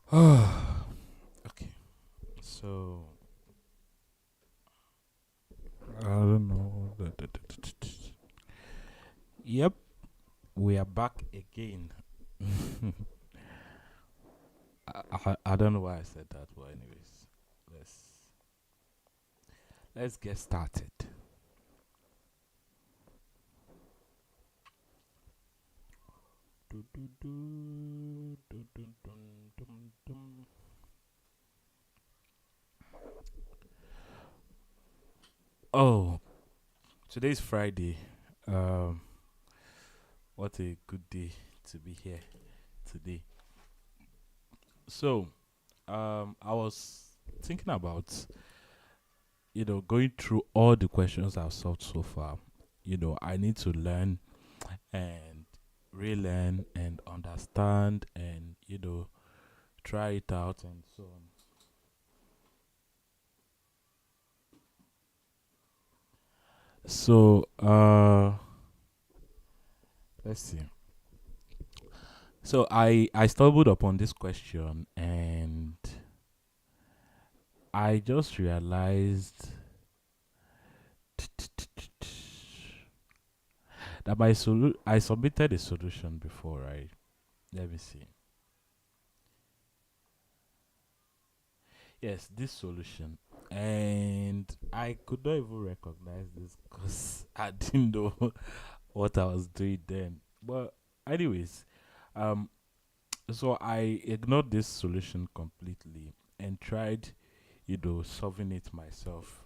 Okay, so I don't know. Yep, we are back again. I don't know why I said that, but anyways, let's let's get started. Do, do, do, do, dun, dun, dun, dun. Oh, today's Friday. Um, what a good day to be here today. So, I was thinking about going through all the questions I've solved so far. I need to learn and relearn and understand and try it out and so on. So, let's see. So I stumbled upon this question and I just realized that I submitted a solution before, right? Let me see. Yes, this solution. And I could not even recognize this because I didn't know what I was doing then. But anyways, um so I ignored this solution completely and tried, solving it myself,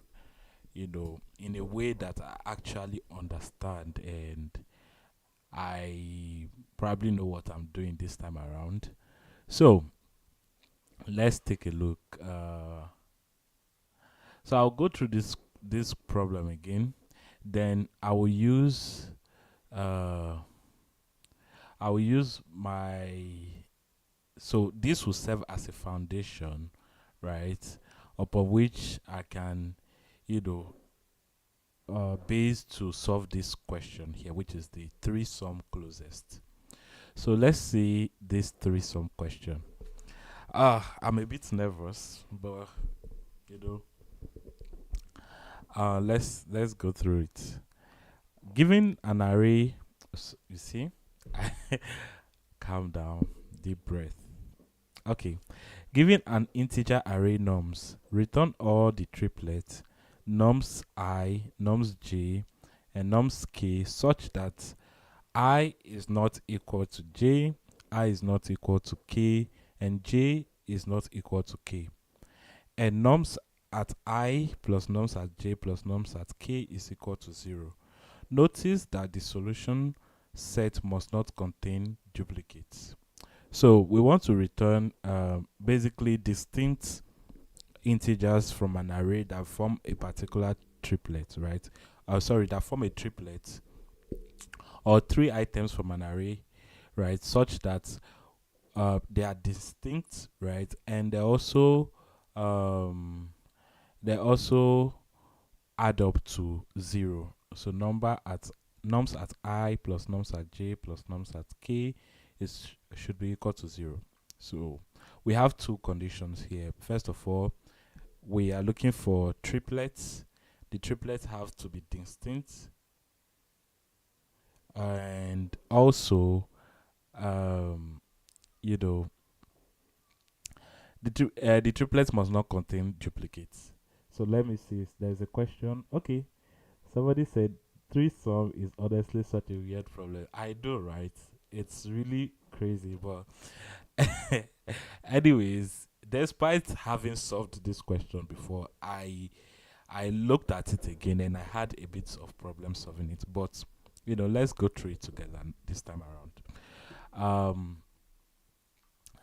in a way that I actually understand and I probably know what I'm doing this time around. So let's take a look. So I'll go through this problem again. Then uh I will use my so this will serve as a foundation, right? Upon which I can, you know, base to solve this question here, which is the threesome closest. So let's see this threesome question. I'm a bit nervous, but you know, let's go through it. Given an array, you see, calm down, deep breath. Okay, given an integer array nums, return all the triplets nums I, nums j, and nums k such that I is not equal to j, I is not equal to k, and j is not equal to k. And nums at I plus nums at j plus nums at k is equal to 0. Notice that the solution set must not contain duplicates. So we want to return basically distinct integers from an array that form a particular triplet, right? Sorry, that form a triplet or three items from an array, right? Such that they are distinct, right? And um, they also add up to 0. So nums at I plus nums at j plus nums at k is should be equal to 0. So we have two conditions here. First of all, we are looking for triplets. The triplets have to be distinct, and also, um, you know, the triplets must not contain duplicates. So let me see. There's a question. Okay, somebody said threesome is honestly such a weird problem. I know, right? It's really crazy, but anyways, despite having solved this question before, I looked at it again and I had a bit of problem solving it. But let's go through it together this time around. Um,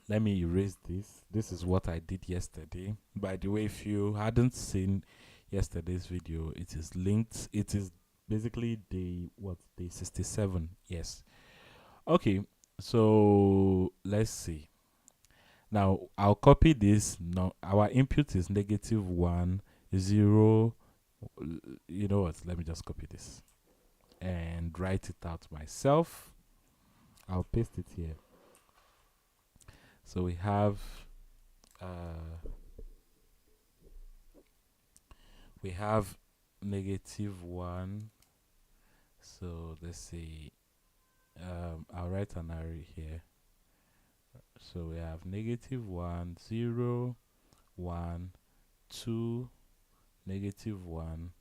Let me erase this. This is what I did yesterday. By the way, if you hadn't seen yesterday's video, it is linked. It is basically day 67. Yes. Okay. So let's see. Now I'll copy this. Now our input is -1, 0. You know what? Let me just copy this and write it out myself. I'll paste it here. So we have we have -1. So let's see. I'll write an array here. So we have -1, 0, 1, 2, -1,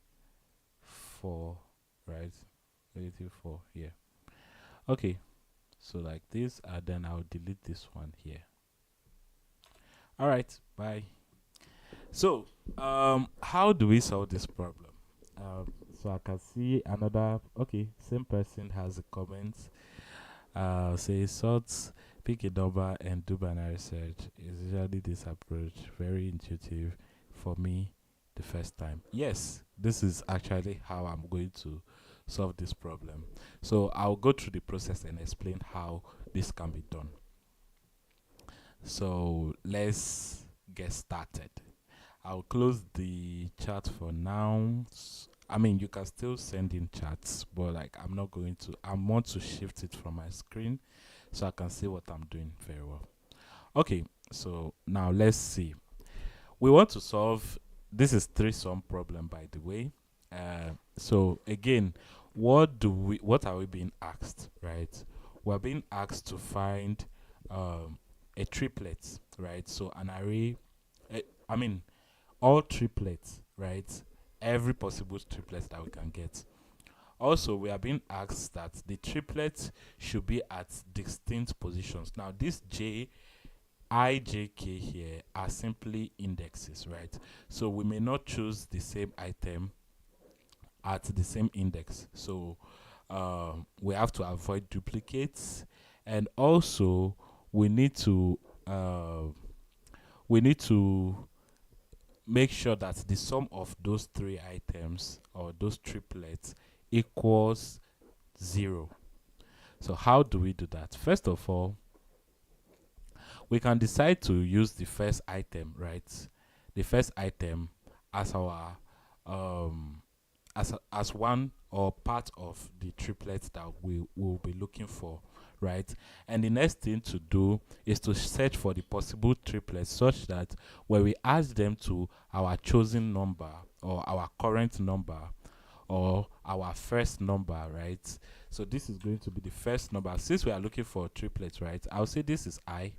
4, right? -4 here. Okay, so like this, and then I'll delete this one here. All right, bye. So, how do we solve this problem? So I can see another. Okay, same person has a comment. Say sort, pick a number and do binary search. Is usually this approach very intuitive for me the first time. Yes, this is actually how I'm going to solve this problem. So I'll go through the process and explain how this can be done. So let's get started. I'll close the chat for now. I mean, you can still send in chats, but like I'm not going to. I want to shift it from my screen so I can see what I'm doing very well. Okay, so now let's see. We want to solve. This is three-sum problem, by the way. So again, what are we being asked, right? We're being asked to find a triplet, right? So an array. I mean, all triplets, right? Every possible triplet that we can get. Also, we are being asked that the triplets should be at distinct positions. Now, this J, I, J, K here are simply indexes, right? So we may not choose the same item at the same index. So we have to avoid duplicates, and also we need to make sure that the sum of those three items or those triplets equals 0. So how do we do that? First of all, we can decide to use the first item, right? The first item as our as one or part of the triplets that we will be looking for, right? And the next thing to do is to search for the possible triplets such that when we add them to our chosen number or our current number or our first number, right? So this is going to be the first number. Since we are looking for triplets, right? I'll say this is I,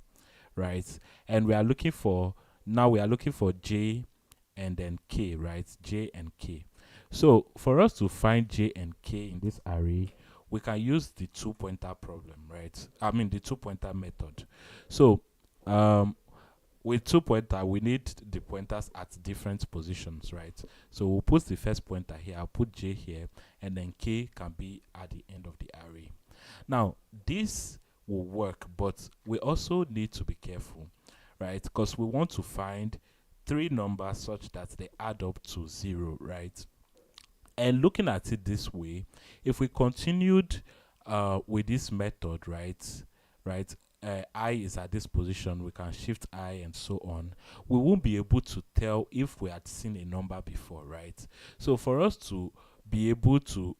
right? And we are looking for J and then K, right? J and K. So for us to find J and K in this array, we can use the two-pointer problem, right? I mean the two-pointer method. So with two-pointer, we need the pointers at different positions, right? So we'll put the first pointer here, I'll put J here, and then K can be at the end of the array. Now, this will work, but we also need to be careful, right? Because we want to find three numbers such that they add up to 0, right? And looking at it this way, if we continued with this method, right, I is at this position, we can shift I and so on. We won't be able to tell if we had seen a number before, right? So for us to be able to,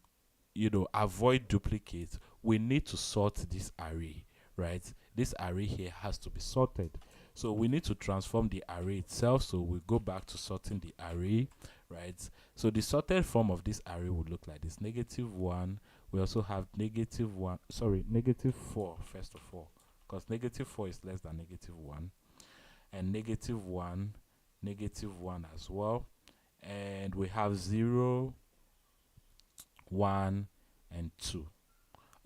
avoid duplicates, we need to sort this array, right? This array here has to be sorted. So we need to transform the array itself. So we go back to sorting the array, right? So the sorted form of this array would look like this: -1. We also have -4 first of all, because -4 is less than -1, and -1, -1 as well, and we have 0, 1, and 2.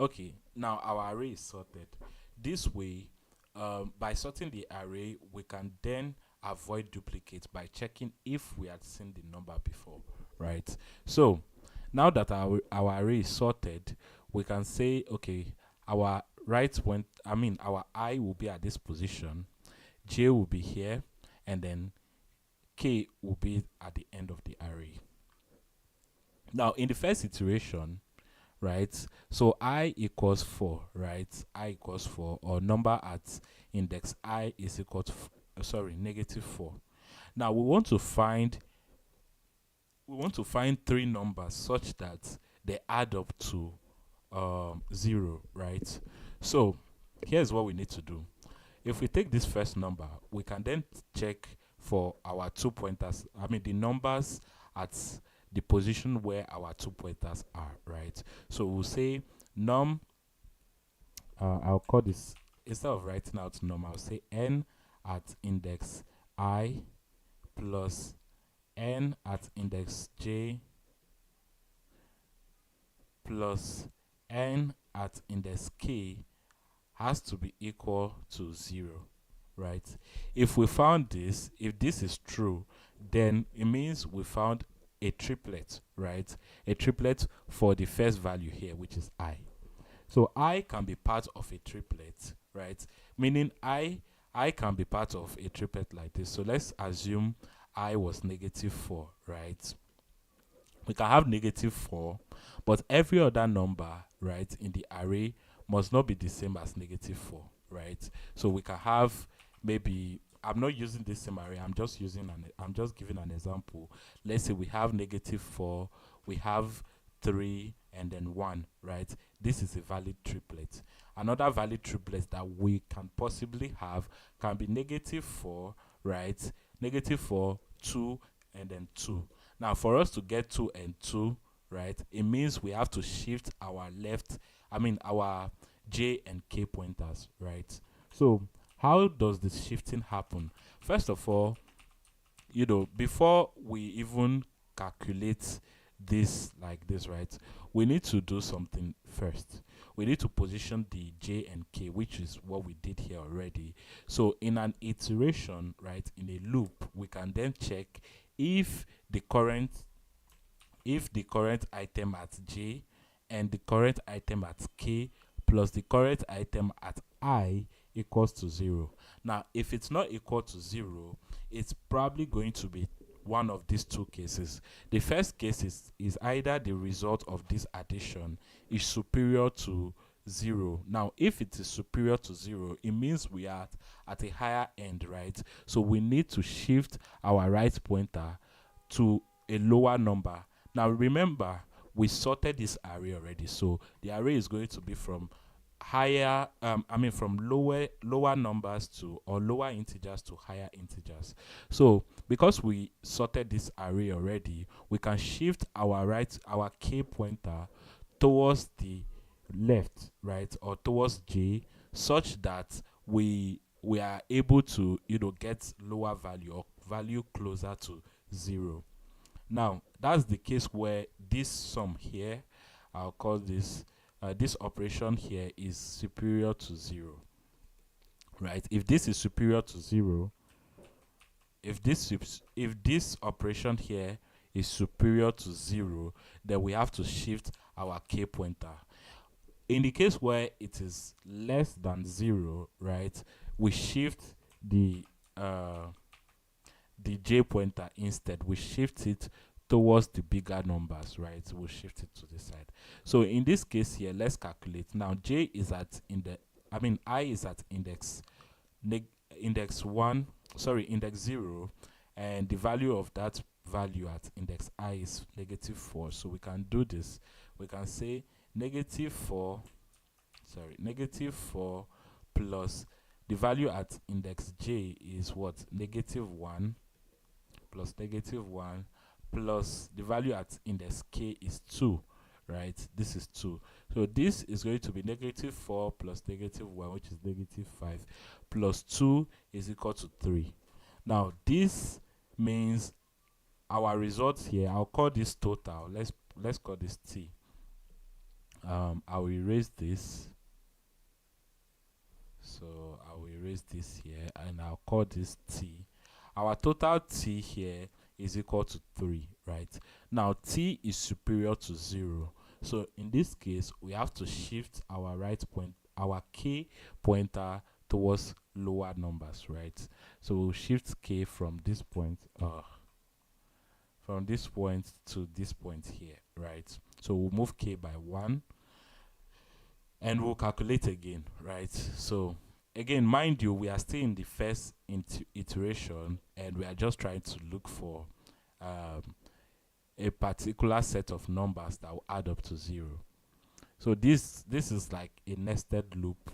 Okay, now our array is sorted. This way, by sorting the array, we can then avoid duplicates by checking if we had seen the number before, right? So now that our array is sorted, we can say, okay, our our I will be at this position, J will be here, and then K will be at the end of the array. Now in the first iteration, right, so I equals 4, right? I equals 4, or number at index I is equal to -4. Now we want to find three numbers such that they add up to 0, right? So here's what we need to do. if we take this first number, we can then check for our 2 pointers. I mean, the numbers at the position where our 2 pointers are, right? So we'll say num, I'll call this, instead of writing out num, I'll say n at index I plus n at index j plus n at index k has to be equal to 0, right? If we found this, if this is true, then it means we found a triplet, right? A triplet for the first value here, which is I. So I can be part of a triplet, right? Meaning I can be part of a triplet like this. So let's assume I was -4, right? We can have -4, but every other number, right, in the array must not be the same as -4, right? So we can have, maybe, I'm not using this same array, I'm just giving an example. Let's say we have -4, we have 3, and then 1, right? This is a valid triplet. Another valid triplet that we can possibly have can be -4, right? -4, 2, and then 2. Now, for us to get 2 and 2, right, it means we have to shift our our j and k pointers, right? So how does this shifting happen? First of all, before we even calculate this like this, right, we need to do something first. We need to position the j and k, which is what we did here already. So in an iteration, right, in a loop, we can then check if the current item at j and the current item at k plus the current item at I equals to 0. Now, if it's not equal to 0, it's probably going to be one of these two cases. The first case is either the result of this addition is superior to 0. Now, if it is superior to 0, it means we are at a higher end, right? So we need to shift our right pointer to a lower number. Now, remember, we sorted this array already, so the array is going to be from from lower numbers to, or lower integers to higher integers. So because we sorted this array already, we can shift our k pointer towards the left, right, or towards j, such that we are able to get lower value, or value closer to 0. Now, that's the case where this sum here, I'll call this this operation here, is superior to 0, right? If this is superior to 0, if this operation here is superior to 0, then we have to shift our k pointer. In the case where it is less than 0, right, we shift the j pointer instead. We shift it towards the bigger numbers, right? We'll shift it to this side. So in this case here, let's calculate. Now j is at I is at index 0, and the value of that value at index I is -4. So we can do this. We can say -4 plus the value at index j is what? -1 plus -1 plus the value at index k is 2, right? This is 2. So this is going to be -4 plus -1, which is -5, plus 2 is equal to 3. Now this means our results here, I'll call this total. Let's call this t. I will erase this. So I will erase this here, and I'll call this t. Our total t here is equal to 3, right? Now t is superior to 0. So in this case, we have to shift our k pointer towards lower numbers, right? So we'll shift k from this point to this point here, right? So we'll move k by 1, and we'll calculate again, right? So again, mind you, we are still in the first iteration, and we are just trying to look for a particular set of numbers that will add up to 0. So this is like a nested loop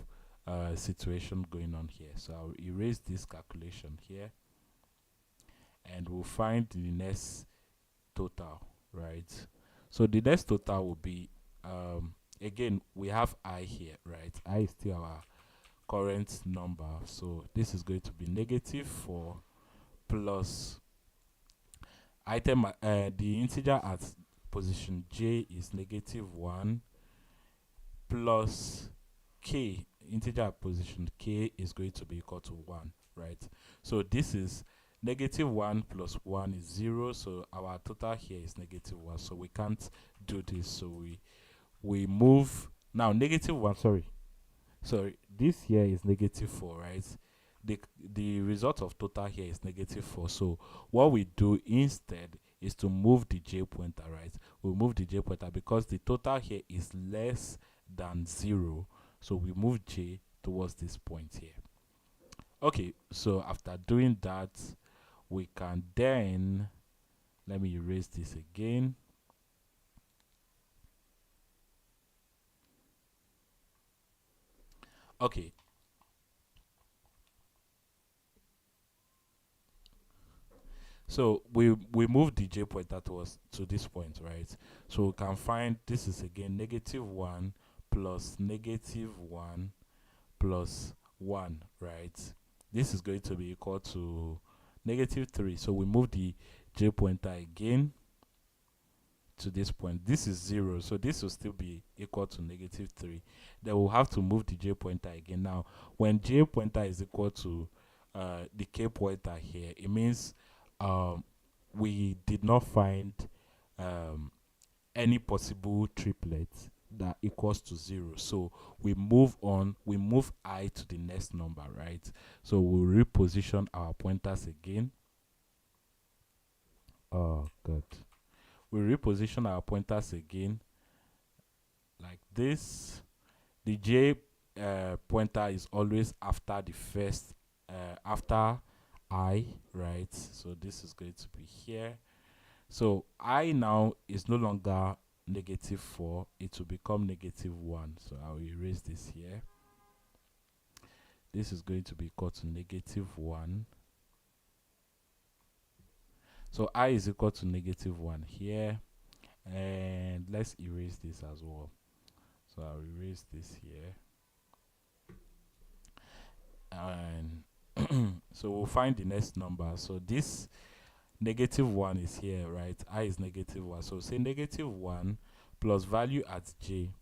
situation going on here. So I'll erase this calculation here, and we'll find the next total, right? So the next total will be, again, we have I here, right? I is still our current number, so this is going to be -4 plus item, the integer at position j is -1 plus k, integer at position k is going to be equal to 1, right? So this is -1 plus 1 is 0, so our total here is -1, so we can't do this, so we move now. -1, sorry, this here is -4, right? The result of total here is -4, so what we do instead is to move the j pointer, right? We move the j pointer because the total here is less than 0, so we move j towards this point here. Okay, so after doing that, we can then, let me erase this again. Okay, so we move the j pointer to this point, right? So we can find this is again -1 plus -1 plus 1, right? This is going to be equal to -3. So we move the j pointer again to this point. This is 0, so this will still be equal to -3. Then we'll have to move the j pointer again. Now, when j pointer is equal to the k pointer here, it means we did not find um, any possible triplet that equals to 0. So we move on, we move I to the next number, right? So we'll reposition our pointers again. Oh, good. We reposition our pointers again like this. The j pointer is always after the first, after I, right? So this is going to be here. So I now is no longer -4, it will become -1. So I'll erase this here. This is going to be equal to -1. So I is equal to -1 here. And let's erase this as well. So I'll erase this here. And so we'll find the next number. So this -1 is here, right? I is -1. So say -1 plus value at j.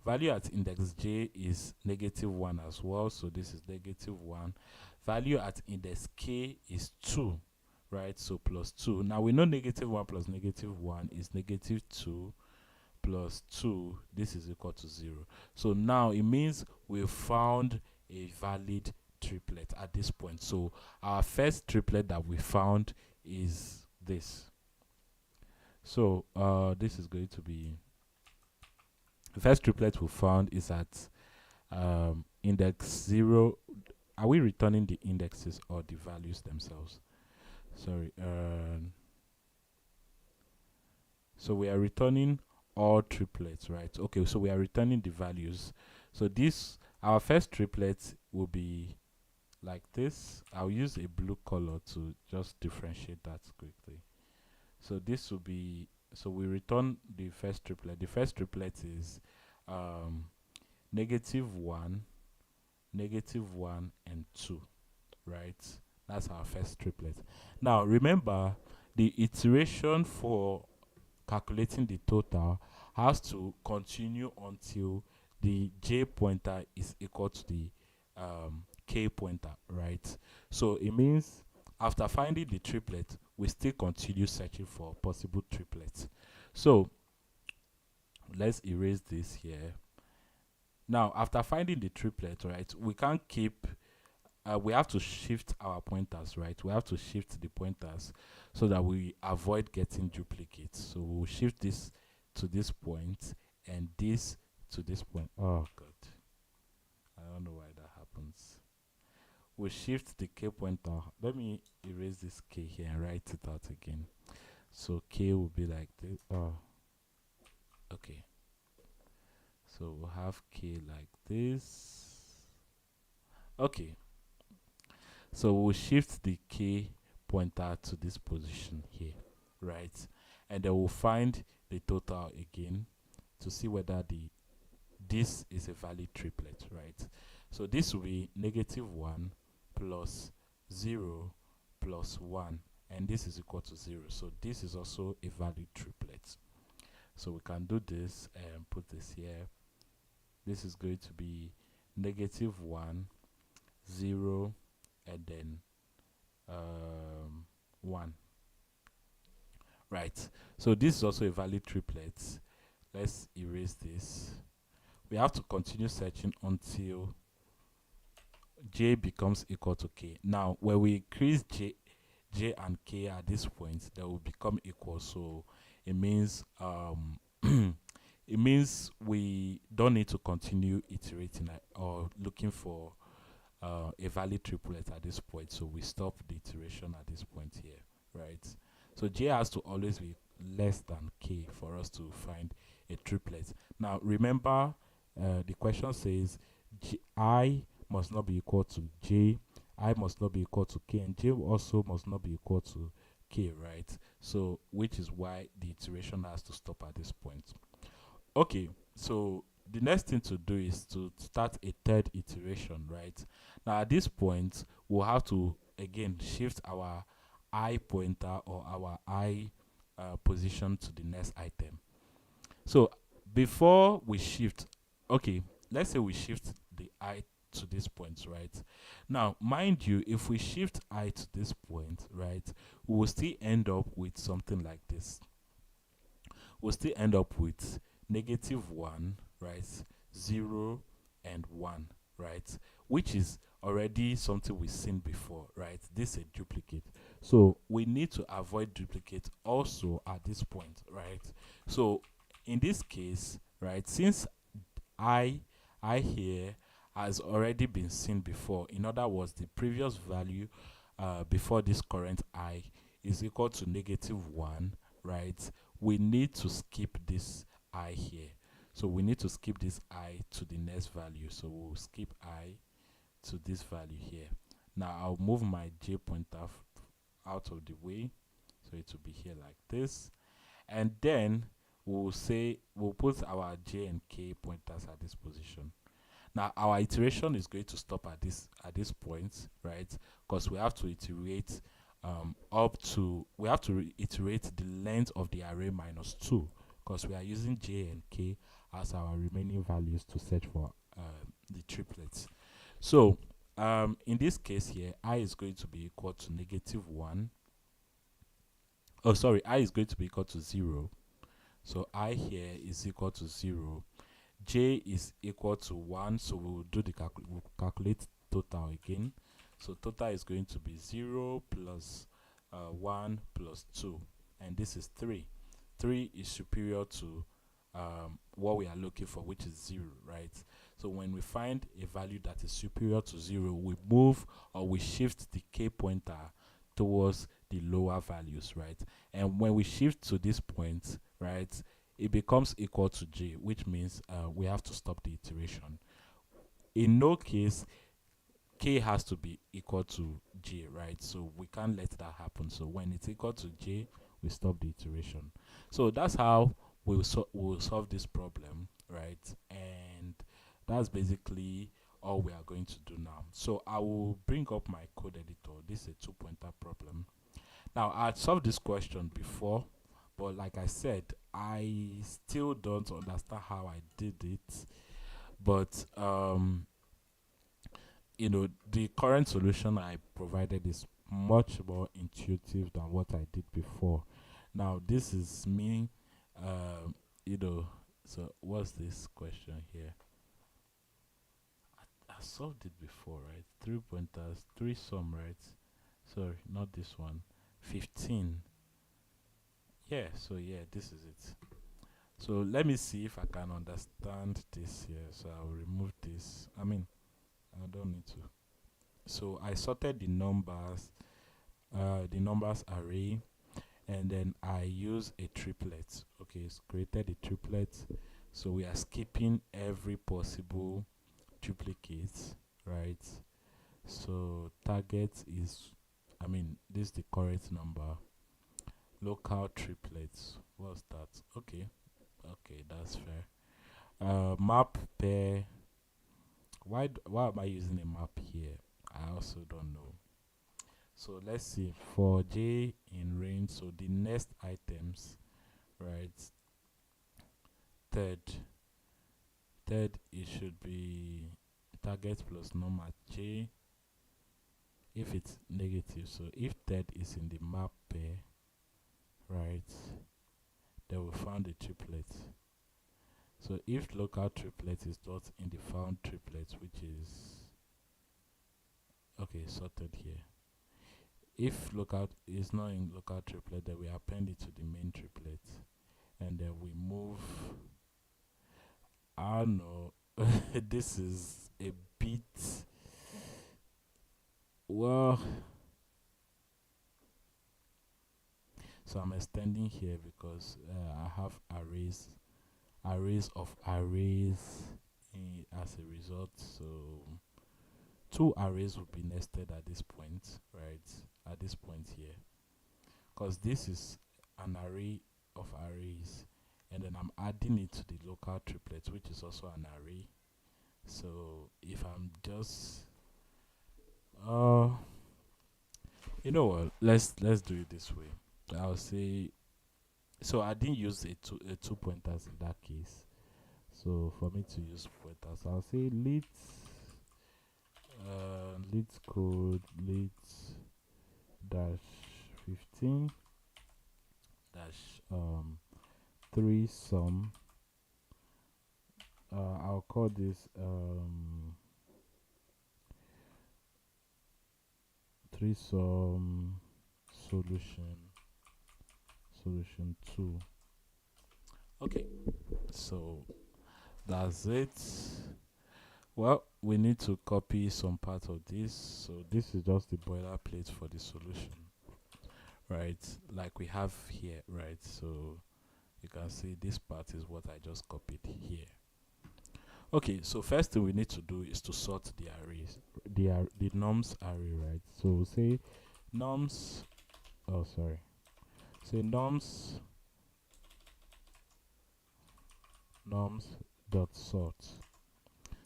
Value at index j is -1 as well. So this is -1. Value at index k is 2, right? So plus 2. Now we know -1 plus -1 is -2 plus 2. This is equal to 0. So now it means we found a valid triplet at this point. So our first triplet that we found is this. So this is going to be, the first triplet we found is at index 0. Are we returning the indexes or the values themselves? Sorry. So we are returning all triplets, right? Okay, so we are returning the values. So this, our first triplet will be like this. I'll use a blue color to just differentiate that quickly. So this will be, so we return the first triplet. The first triplet is -1, -1, and 2, right? That's our first triplet. Now remember, the iteration for calculating the total has to continue until the j pointer is equal to the k pointer, right? So it means after finding the triplet, we still continue searching for possible triplets. So let's erase this here. Now, after finding the triplet, right, we can't keep, we have to shift our pointers, right? We have to shift the pointers so that we avoid getting duplicates. So we'll shift this to this point and this to this point. Oh, God. I don't know why that happens. We'll shift the k pointer. Let me erase this k here and write it out again. So k will be like this. Oh, okay. So we'll have k like this. Okay, so we'll shift the k pointer to this position here, right? And then we'll find the total again to see whether this is a valid triplet, right? So this will be -1 plus 0 plus 1, and this is equal to 0. So this is also a valid triplet. So we can do this and put this here. This is going to be -1, 0, and then 1. Right. So this is also a valid triplet. Let's erase this. We have to continue searching until j becomes equal to k. Now, when we increase j and k at this point, they will become equal. So it means it means we don't need to continue iterating or looking for a valid triplet at this point. So we stop the iteration at this point here, right? So j has to always be less than k for us to find a triplet. Now remember, the question says I must not be equal to j, I must not be equal to k, and j also must not be equal to k, right? So which is why the iteration has to stop at this point. Okay, so the next thing to do is to start a third iteration, right? Now at this point, we'll have to again shift our I pointer or our I position to the next item. So before we shift, okay, let's say we shift the I to this point, right? Now, mind you, if we shift I to this point, right, we will still end up with something like this. We'll still end up with -1, right, 0, and 1, right, which is already something we've seen before, right? This is a duplicate. So we need to avoid duplicate also at this point, right? So in this case, right, since I here has already been seen before, in other words, the previous value before this current I is equal to -1, right? We need to skip this I here. So we need to skip this I to the next value. So we'll skip I to this value here. Now I'll move my j pointer out of the way, so it will be here like this. And then we'll put our j and k pointers at this position. Now our iteration is going to stop at this point, right? Because we have to iterate we have to iterate the length of the array -2, because we are using j and k as our remaining values to search for the triplets. So in this case here, I is going to be equal to -1. Oh, sorry, I is going to be equal to 0. So I here is equal to 0. J is equal to 1. So we'll do the we'll calculate total again. So total is going to be 0 plus 1 plus 2. And this is 3. 3 is superior to what we are looking for, which is 0, right? So when we find a value that is superior to 0, we move or we shift the k pointer towards the lower values, right? And when we shift to this point, right, it becomes equal to j, which means we have to stop the iteration. In no case, k has to be equal to j, right? So we can't let that happen. So when it's equal to j, we stop the iteration. So that's how we'll solve this problem, right? And that's basically all we are going to do now. So I will bring up my code editor. This is a 2-pointer problem. Now I had solved this question before, but like I said, I still don't understand how I did it. But you know, the current solution I provided is much more intuitive than what I did before. Now this is me, you know. So what's this question here? I solved it before, right? 3 pointers, 3 sum, right? Sorry, not this one. 15. Yeah, so yeah, this is it. So let me see if I can understand this here. So I'll remove this. I mean, I don't need to. So I sorted the numbers array, and then I use a triplet. Okay, it's created a triplet. So we are skipping every possible duplicate, right? So target is, I mean, this is the correct number. Local triplets. What's that? Okay, okay, that's fair. Map pair. Why am I using a map here? I also don't know. So let's see. For J in range, so the next items, right? Third, third it should be target plus num at J if it's negative. So if third is in the map pair, right, then we found the triplet. So if local triplet is not in the found triplet, which is okay, sorted here. If local is not in local triplet, then we append it to the main triplet, and then we move. I don't know. This is a bit, well. So I'm extending here because I have arrays of arrays as a result. So two arrays will be nested at this point, right? At this point here, because this is an array of arrays, and then I'm adding it to the local triplet, which is also an array. So if I'm just uh you know what, let's do it this way. I'll say, so I didn't use a two pointers in that case. So for me to use pointers, I'll say leet code leet dash 15 dash 3 sum. I'll call this 3 sum solution 2. Okay, so that's it. Well, we need to copy some part of this. So this is just the boilerplate for the solution, right? Like we have here, right? So you can see this part is what I just copied here. Okay, so first thing we need to do is to sort the arrays, the nums array, right? So we'll say nums, oh sorry, say nums dot sort.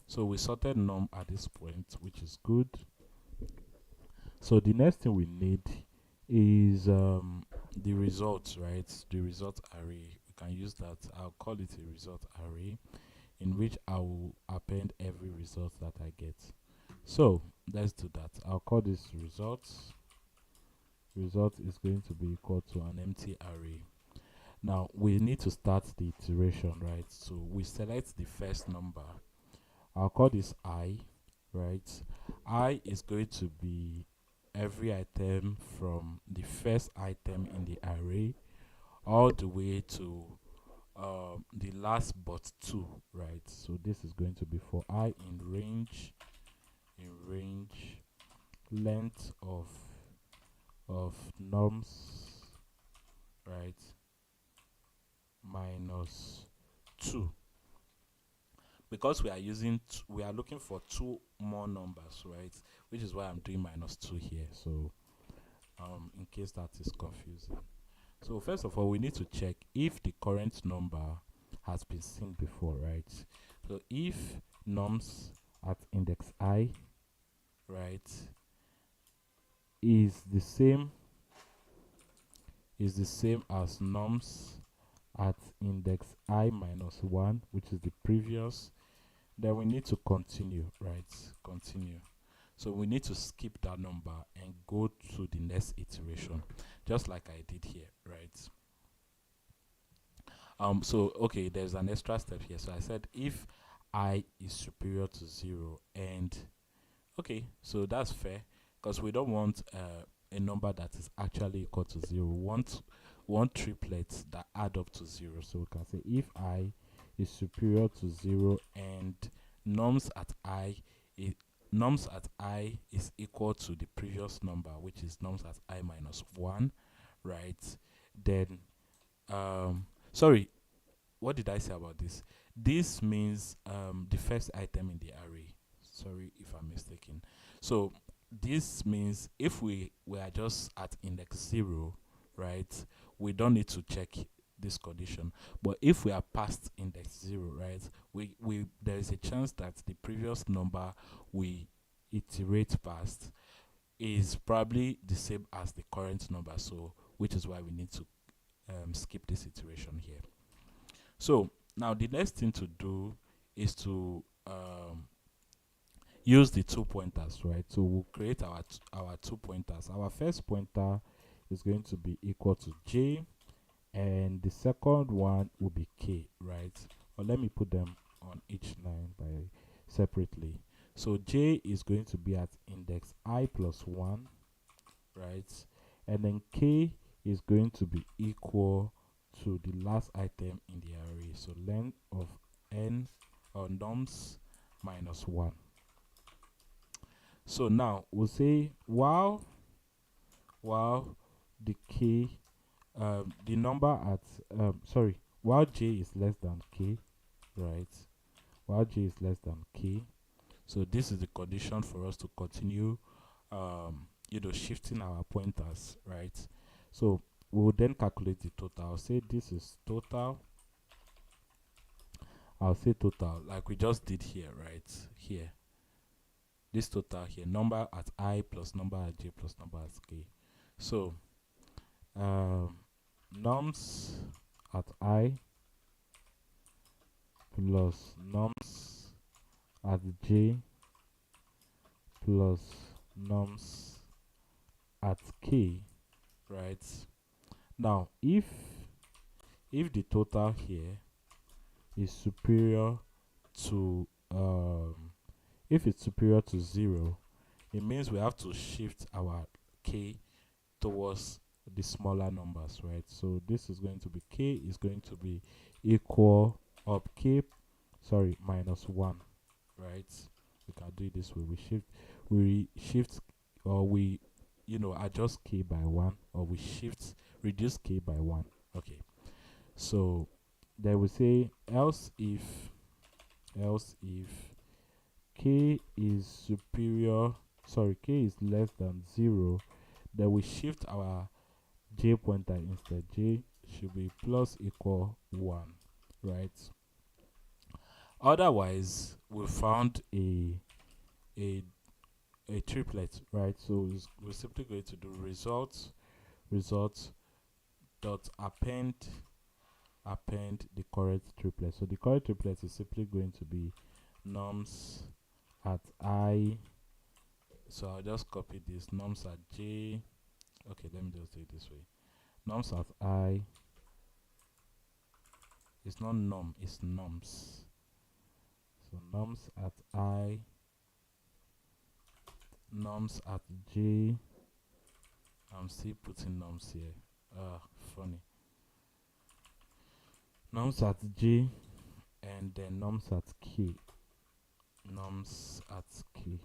So we sorted num at this point, which is good. So the next thing we need is the results, right? The result array. We can use that. I'll call it a result array, in which I will append every result that I get. So let's do that. I'll call this results. Result is going to be equal to an empty array. Now we need to start the iteration, right? So we select the first number. I'll call this I, right? I is going to be every item from the first item in the array all the way to the last but 2, right? So this is going to be for I in range length of nums, right, minus 2. Because we are looking for 2 more numbers, right? Which is why I'm doing minus 2 here. So in case that is confusing. So first of all, we need to check if the current number has been seen before, right? So if nums at index I, right, is the same as nums at index I minus 1, which is the previous, then we need to continue, right? Continue. So we need to skip that number and go to the next iteration, just like I did here, right? So okay, there's an extra step here. So I said if I is superior to 0, and okay, so that's fair, because we don't want a number that is actually equal to 0. We want triplets that add up to 0. So we can say if I is superior to 0 and nums at I is equal to the previous number, which is nums at I minus 1, right? Then sorry, what did I say about this? This means the first item in the array. Sorry if I'm mistaken. So this means if we are just at index 0, right, we don't need to check this condition. But if we are past index 0, right, we there is a chance that the previous number we iterate past is probably the same as the current number, so which is why we need to skip this iteration here. So now the next thing to do is to use the 2 pointers, right? So we'll create our 2 pointers. Our first pointer is going to be equal to j, and the second one will be k, right? Or let me put them on each line by separately. So j is going to be at index I plus 1, right? And then k is going to be equal to the last item in the array. So length of n or nums minus 1. So now we'll say while the k the number at while j is less than k, right? While j is less than k, so this is the condition for us to continue shifting our pointers, right? So we'll then calculate the total. I'll say this is total. I'll say total like we just did here, right? Here, this total here, number at I plus number at j plus number at k. So nums at I plus nums at j plus nums at k, right? Now if the total here is superior to if it's superior to 0, it means we have to shift our k towards the smaller numbers, right? So this is going to be k is going to be equal of minus 1, right? We can do it this way. We shift or we adjust k by 1, or we reduce k by 1. Okay, so then we say else if k is k is less than 0, then we shift our j pointer instead. J should be plus equal 1, right? Otherwise, we found a triplet, right? So we're simply going to do result dot append the correct triplet. So the correct triplet is simply going to be nums at I. So I'll just copy this, nums at j. Okay, let me just do it this way. Nums at I. It's not num, it's nums. So nums at I, nums at j. I'm still putting nums here. Funny. Nums at j, and then nums at k. Nums at k,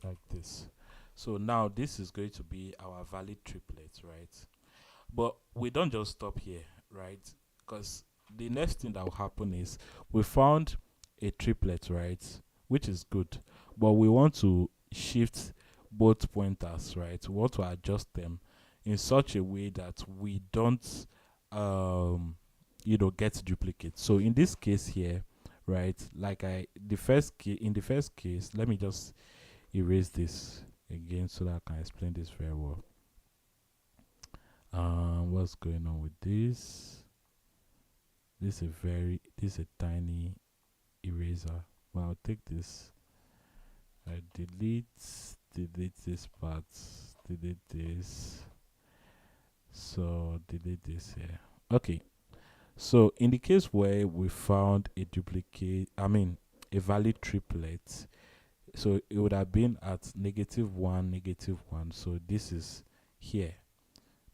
like this. So now this is going to be our valid triplet, right? But we don't just stop here, right? Because the next thing that will happen is we found a triplet, right? Which is good, but we want to shift both pointers, right? We want to adjust them in such a way that we don't get duplicates. So in this case here, right, like in the first case, let me just erase this again so that I can explain this very well. What's going on with this? This is a tiny eraser. Well, I'll take this. I delete this part, delete this. So delete this here. Okay. So in the case where we found a a valid triplet, so it would have been at -1, -1. So this is here,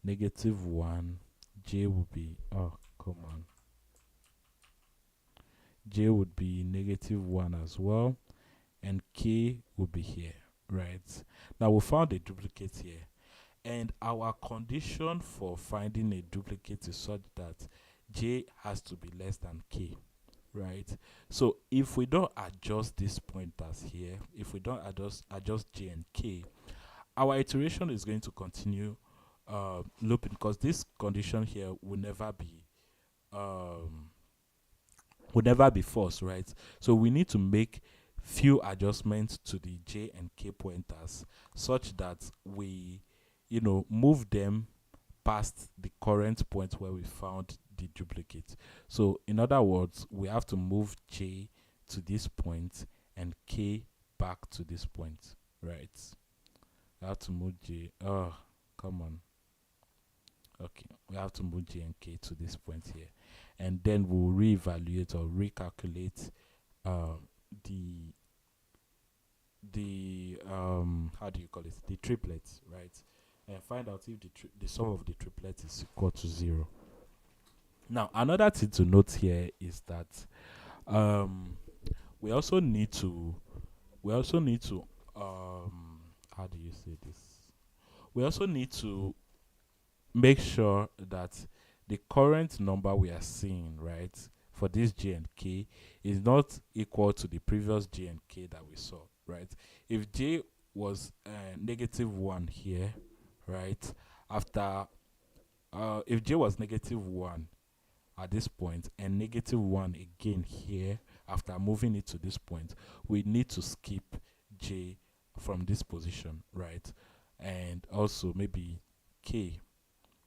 -1. J would be, J would be -1 as well, and K would be here, right? Now we found a duplicate here, and our condition for finding a duplicate is such that J has to be less than K, right? So if we don't adjust these pointers here, if we don't adjust J and K, our iteration is going to continue looping, because this condition here um, will never be false, right? So we need to make few adjustments to the j and k pointers such that we, move them past the current point where we found the duplicate. So in other words, we have to move j to this point and k back to this point, right? We have to move j. Oh, come on. Okay, we have to move j and k to this point here, and then we'll reevaluate or recalculate uh, the how do you call it, the triplets, right? And find out if the sum of the triplets is equal to 0. Now, another thing to note here is that um, we also need to how do you say this? We also need to make sure that the current number we are seeing, right, for this j and k is not equal to the previous j and k that we saw, right? If j was -1 here, right, after if j was -1 at this point and -1 again here after moving it to this point, we need to skip j from this position, right? And also maybe k,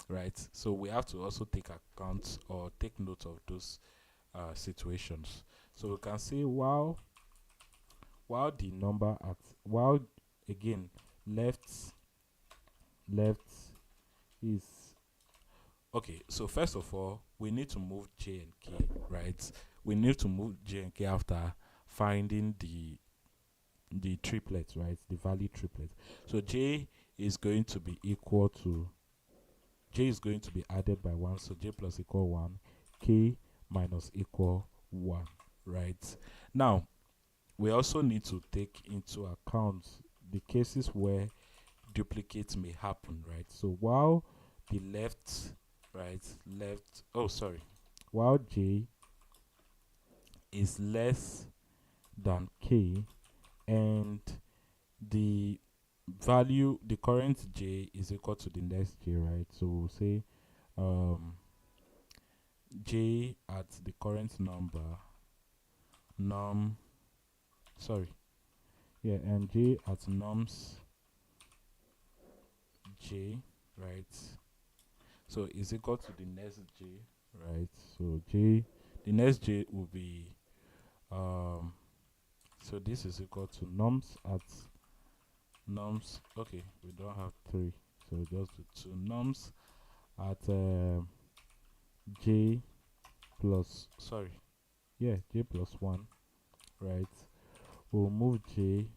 right? So we have to also take account or take note of those situations. So we can say while the number at while again left is okay. So first of all, we need to move j and k, right? We need to move j and k after finding the triplet, right? The value triplet. So j is going to be equal to j is going to be added by 1, so j plus equal 1, k minus equal 1, right? Now, we also need to take into account the cases where duplicates may happen, right? So while the while j is less than k and the current j is equal to the next j, right? So we'll say j at the current number and j at nums j, right? So is equal to the next j, right? So the next j will be so this is equal to nums. Okay, we don't have 3, so just do 2 nums at j plus j plus 1, right? We'll move j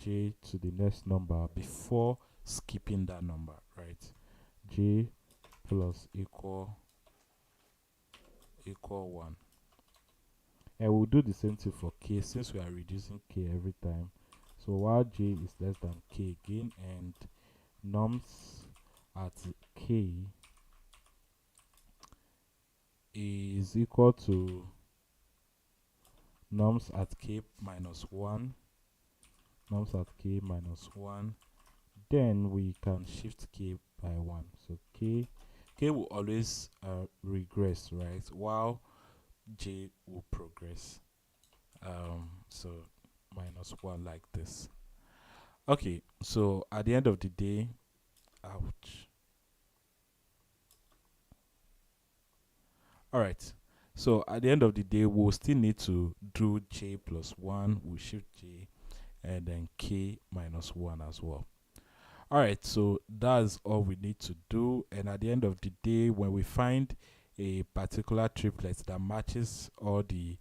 to the next number before skipping that number, right? J plus equal 1, and we'll do the same thing for k since we are reducing k every time. So while j is less than k again and nums at k is equal to nums at k minus 1, then we can shift k by 1. So k will always regress, right, while j will progress. So -1 like this. Okay, so at the end of the day, ouch. All right. So at the end of the day, we'll still need to do j plus 1. We'll shift j and then k minus 1 as well. All right. So that's all we need to do. And at the end of the day, when we find a particular triplet that matches all the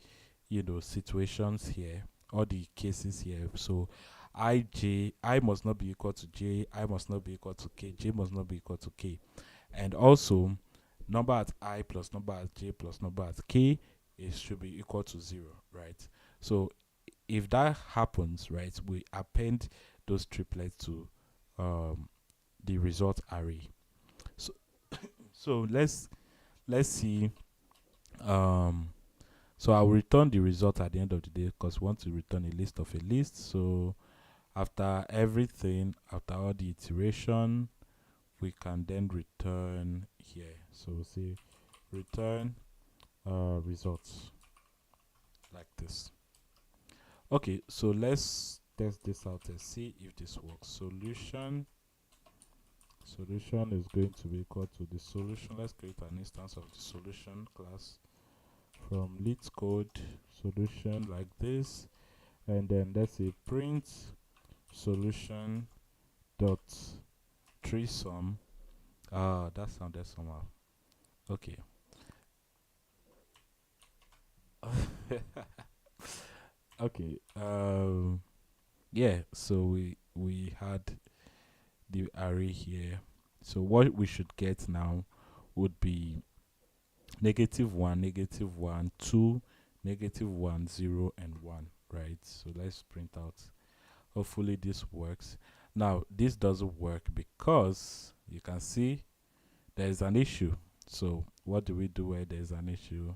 situations here, all the cases here, so I must not be equal to j, I must not be equal to k, j must not be equal to k, and also number at I plus number at j plus number at k should be equal to 0, right? So if that happens, right, we append those triplets to the result array. So let's see. So I'll return the result at the end of the day because we want to return a list of a list. So After everything, after all the iteration, we can then return here. So we'll say return results like this. Okay, so let's test this out and see if this works. Solution is going to be equal to the solution. Let's create an instance of the solution class from LEETCODE solution like this, and then let's say print solution dot threesome. That sounded somehow. Okay. Okay. Yeah. So we had the array here. So what we should get now would be -1, -1, 2, -1, 0, and 1. Right. So let's print out. Hopefully this works. Now this doesn't work because you can see there is an issue. So what do we do where there is an issue?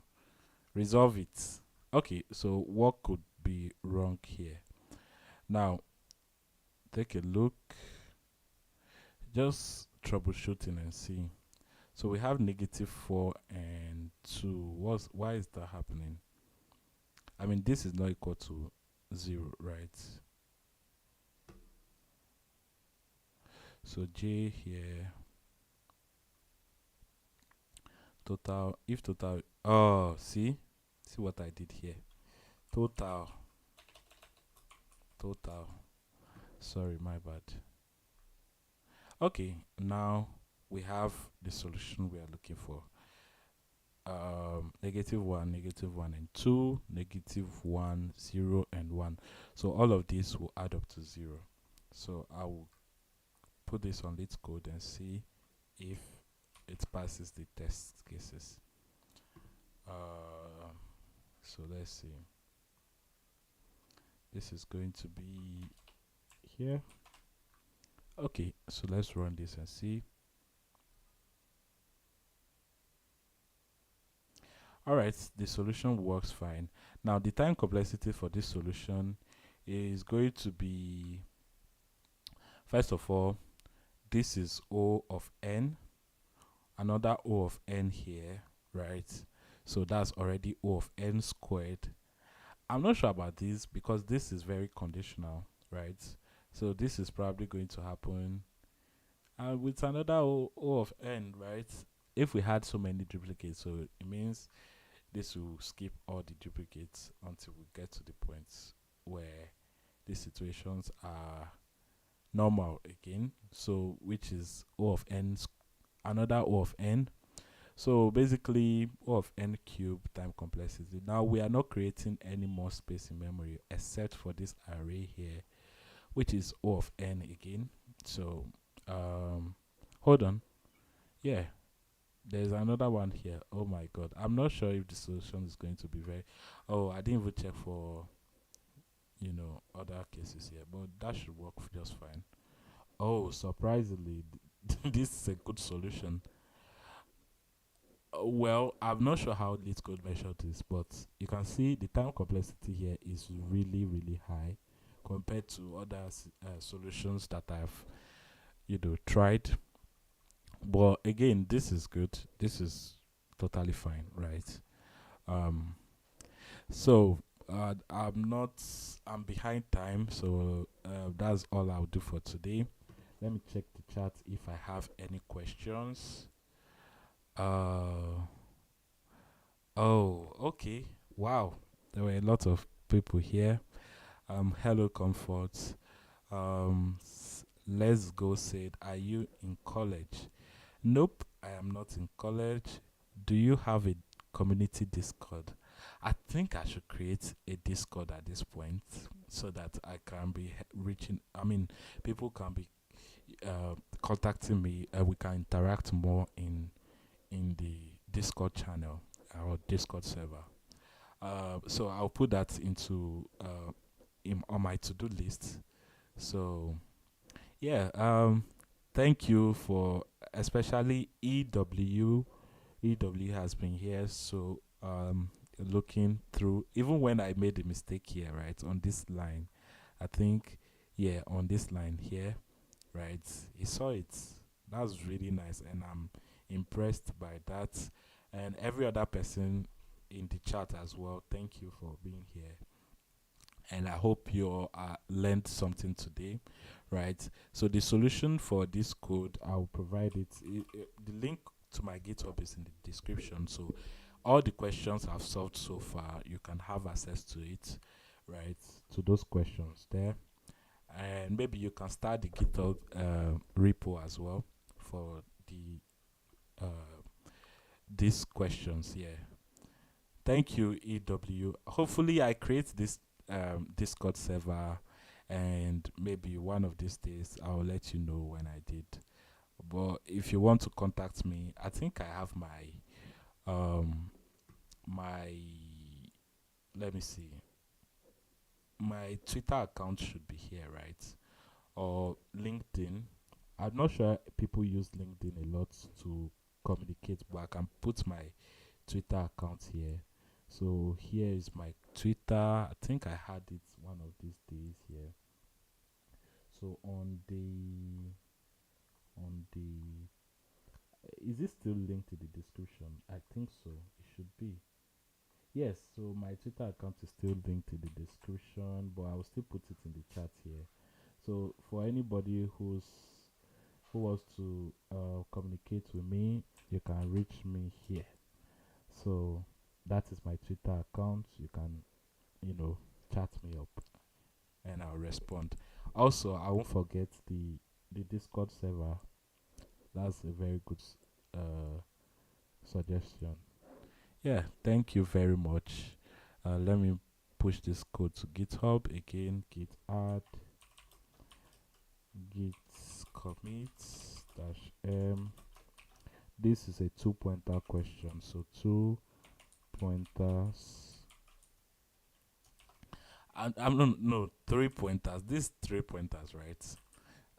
Resolve it. Okay, so what could be wrong here? Now take a look, just troubleshooting and see. So we have -4 and 2. Why is that happening? I mean, this is not equal to 0, right? So J here, total, if total, oh, see what I did here. Total, sorry, my bad. Okay, now we have the solution we are looking for. -1, and 2, -1, 0, and 1. So all of these will add up to 0. So I will put this on LEETCODE and see if it passes the test cases. So let's see. This is going to be here. Okay, so let's run this and see. Alright, the solution works fine. Now the time complexity for this solution is going to be, first of all, this is O of n, another O of n here, right? So that's already O of n squared. I'm not sure about this because this is very conditional, right? So this is probably going to happen with another O of n, right? If we had so many duplicates, so it means this will skip all the duplicates until we get to the point where these situations are normal again. So which is O of n, another O of n. So basically O of n cubed time complexity. Now we are not creating any more space in memory except for this array here, which is O of n again. So hold on. Yeah, there's another one here. Oh my god, I'm not sure if the solution is going to be very, oh, I didn't even check for other cases here, but that should work just fine. Oh, surprisingly, this is a good solution. Well, I'm not sure how LeetCode measured this, but you can see the time complexity here is really, really high compared to other solutions that I've, tried. But again, this is good. This is totally fine, right? Um, so I'm behind time, so that's all I'll do for today. Let me check the chat if I have any questions. Oh, okay. Wow, there were a lot of people here. Hello, Comfort. Let's go said, are you in college? Nope, I am not in college. Do you have a community Discord? I think I should create a Discord at this point so that I can be reaching. I mean, people can be contacting me. We can interact more in the Discord channel or Discord server. So I'll put that into on my to-do list. So yeah, thank you for, especially EW. EW has been here, so looking through even when I made a mistake here, right, on this line. I think yeah, on this line here, right? He saw it. That's really nice, and I'm impressed by that. And every other person in the chat as well, thank you for being here. And I hope you all learned something today, right? So the solution for this code, I'll provide the link to my GitHub is in the description. So all the questions I've solved so far, you can have access to it, right? To those questions there, and maybe you can start the GitHub repo as well for the these questions. Yeah, thank you, EW. Hopefully, I create this Discord server, and maybe one of these days I'll let you know when I did. But if you want to contact me, I think I have um my let me see, my Twitter account should be here, right? Or LinkedIn. I'm not sure people use LinkedIn a lot to communicate, but I can put my Twitter account here. So here is my Twitter. I think I had it one of these days here. So on the is it still linked to the description? I think so. It should be. Yes, so my Twitter account is still linked to the description, but I'll still put it in the chat here. So for anybody who wants to communicate with me, you can reach me here. So that is my Twitter account. You can, chat me up and I'll respond. Also, I won't forget the Discord server. That's a very good uh, suggestion. Yeah, thank you very much. Let me push this code to GitHub again. Git add git commit dash m. This is a 2-pointer question, so 2 pointers. I'm no 3 pointers. This 3 pointers, right?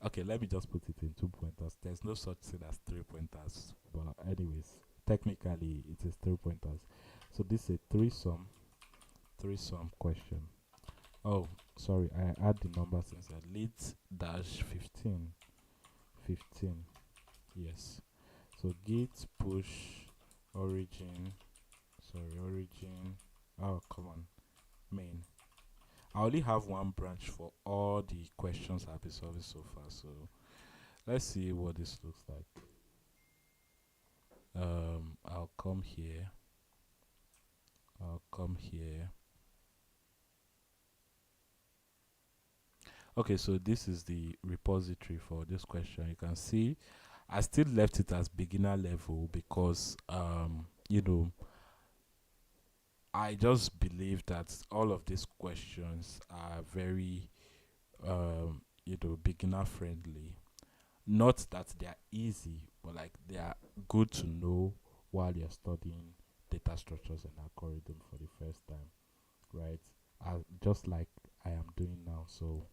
Okay, let me just put it in 2 pointers. There's no such thing as 3 pointers, but anyways, technically it is 3 pointers. So this is a threesome question. Oh, sorry, I add the numbers inside. Lit dash 15. Yes. So git push origin. Sorry, origin. Oh, come on, main. I only have one branch for all the questions I've been solving so far. So let's see what this looks like. I'll come here. Okay, so this is the repository for this question. You can see I still left it as beginner level because I just believe that all of these questions are very beginner friendly. Not that they are easy, but like they are good to know while you're studying data structures and algorithm for the first time, right? Just like I am doing now. So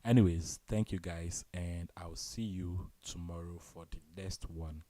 anyways, thank you guys, and I'll see you tomorrow for the next one.